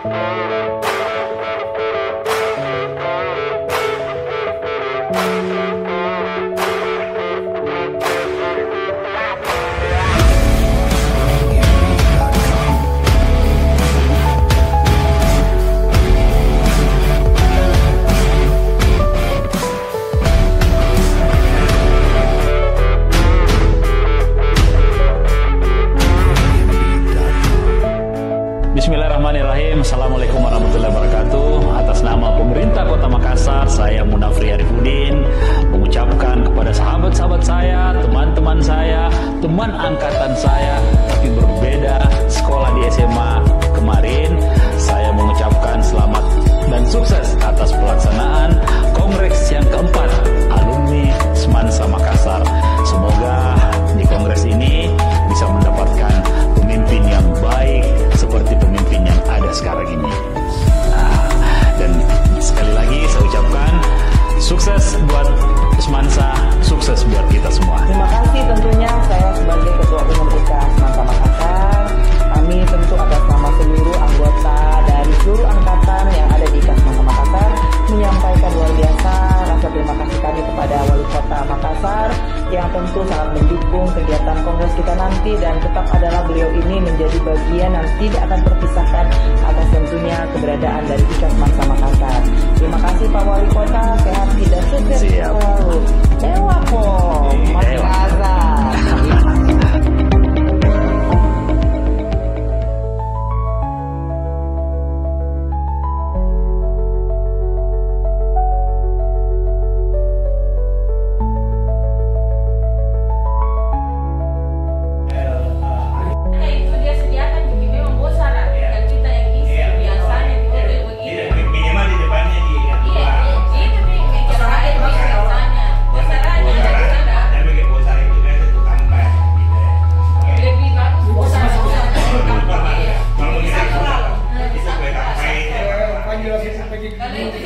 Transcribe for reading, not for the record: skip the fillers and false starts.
Bismillahirrahmanirrahim. Assalamualaikum warahmatullahi wabarakatuh. Atas nama pemerintah Kota Makassar, saya Munafri Arifudin mengucapkan kepada sahabat-sahabat saya, teman-teman saya, teman angkatan saya tapi berbeda sekolah di SMA kemarin, saya mengucapkan selamat dan sukses atas pelaksanaan Kongres yang keempat alumni Semansa Makassar. Semoga di Kongres ini bisa mendapatkan pemimpin yang baik seperti pemimpin yang ada sekarang ini. Dan sekali lagi saya ucapkan sukses buat Semansa, sukses buat kita semua. Terima kasih tentunya saya sebagai Ketua Umum IKAS Semansa Makassar. Kami tentu atas nama seluruh anggota dari seluruh angkatan yang ada di IKAS Semansa Makassar menyampaikan luar biasa rasa terima kasih kami kepada Wali Kota Makassar yang tentu sangat mendukung kegiatan kongres kita nanti, dan tetap adalah beliau ini menjadi bagian yang tidak akan terpisahkan atas tentunya keberadaan dari IKAS Semansa Makassar. Terima kasih Pak Wali Kota, sehat dan sukses selalu. Ewa kok, Makassar. Kalau itu